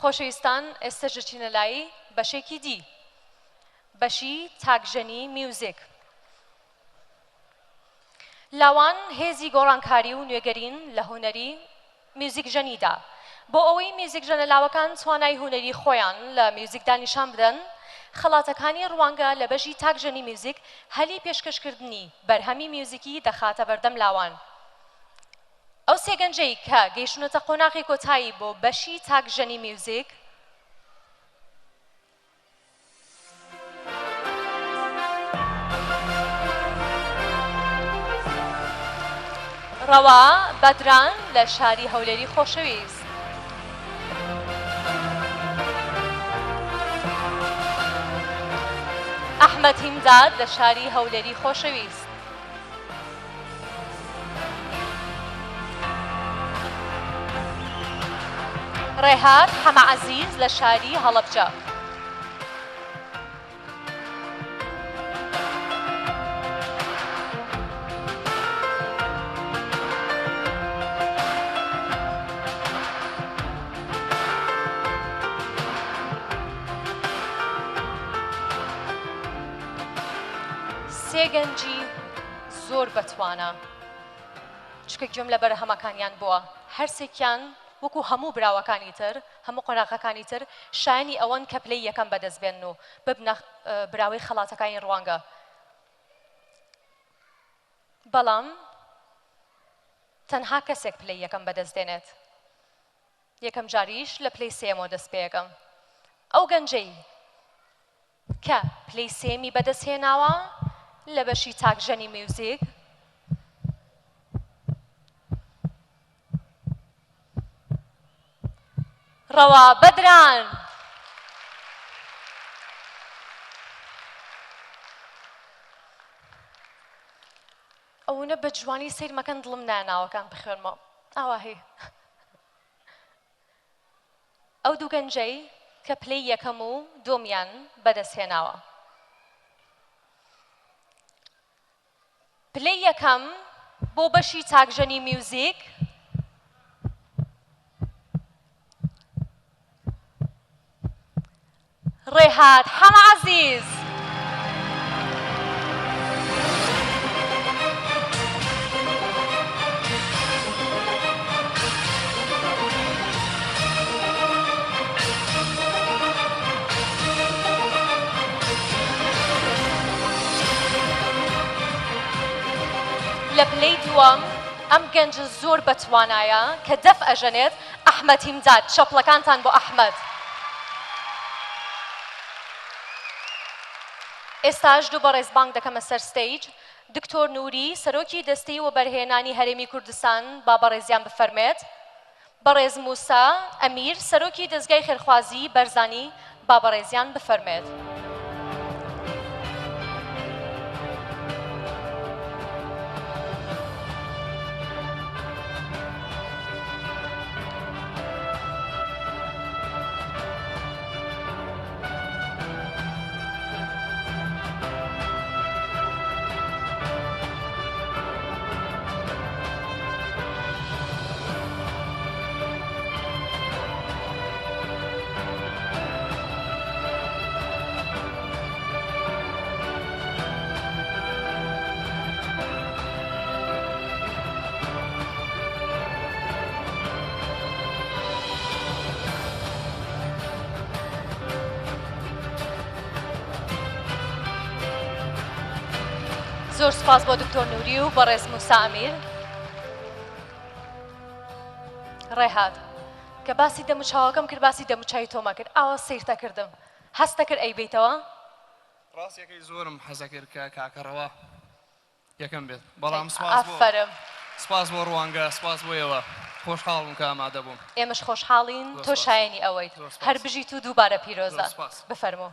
خۆشەویستان ئێستا ژچینە لای بەشێکی دی بەشی تاکژەنی میوزیک لاوان هێزی گۆڕانکاری و نوێگەرین لە هونەری میوزیک ژەنیدا بۆ ئەوەی میوزیک ژەنەلاوەکان توانای هونەری خۆیان لە میوزیکدا نیشان بدەن خەڵاتەکانی ڕوانگە لە بەشی تاکژەنی میوزیک هەلی پێشکەشکردنی بەرهەمی میوزیکی دەخاتە بەردەم لاوان ئەو سێگەنجەی کە گەیشتونەتە قۆناغی کۆتایی بۆ بەشی تاکژەنی میوزیک ڕەوا بەدران لە شاری هەولێری خۆشەویست ئەحمەد هیمداد لە شاری هەولێری خۆشەویست ڕێهات حەمەعەزیز لە شاری هەڵەبجە سێگەنجی زۆر بەتوانە چکە گوێم لە بەرهەمەکانیان بووە هەرسێکیان وەکو هەموو براوەکانی تر هەموو قۆناغەکانی تر شایانی ئەوەن کە پلەی یەکەم بەدەست بێن و ببنە براوەی خەڵاتەکانی ڕوانگە بەڵام تەنها کەسێک پلەی یەکەم بەدەست دێنێت یەکەم جاریش لە پلەی سێمەوە دەست پێ یەکەم ئەو گەنجەی کە پلەی سێمی بەدەست هێناوە لە بەشی تاکژەنی میوزیک ڕەوا بەدران ئەوونە بە جوانی سیر مەکەن دڵم ناناوەکان بخوێنمەوە ئاوا هەیە ئەو دوو گەنجەی کە پلەی یەکەم و دۆمیان بەدەست هێناوە پلەی یەکەم بۆ بەشی تاکژەنی میوزیک ڕێهات حەمەعەزیز لە پلەی دووەم ئەم گەنجە زۆر بەتوانایە کە دەف ئەژەنێت ئەحمەد هیمداد چەپڵەکانتان بۆ ئەحمەد ئێستاش دوو بەڕێز بانگ دەکەمە سەر ستەیج دکتۆر نووری سەرۆکی دەستەی وەبەرهێنانی هەرێمی کوردستان با بەڕێزیان بفەرمێت بەڕێز موسا ئەمیر سەرۆکی دەستگای خێرخوازی بەرزانی با بەڕێزیان بفەرمێت زۆر سپاس بۆ دکتۆر نووری و بەڕێز موسا ئەمیر ڕێهات کە باسی دەموچاوەکەم کرد باسی دەموچاوی تۆمە کرد ئاوا سیرتە کردم هەستە کرد ئەی بیتەوە ڕاستیەکەی زۆرم حەزە کرد کە کاکەڕەوە یەکەم بێت بەڵام سپاس بۆ ڕوانگە سپاس بۆ ئێوە خۆشحاڵم کە ئامادە بووم ئێمەش خۆشحاڵین تۆ شایەنی ئەوەیت هەر بژیت و دووبارە پیرۆزە بفەرموو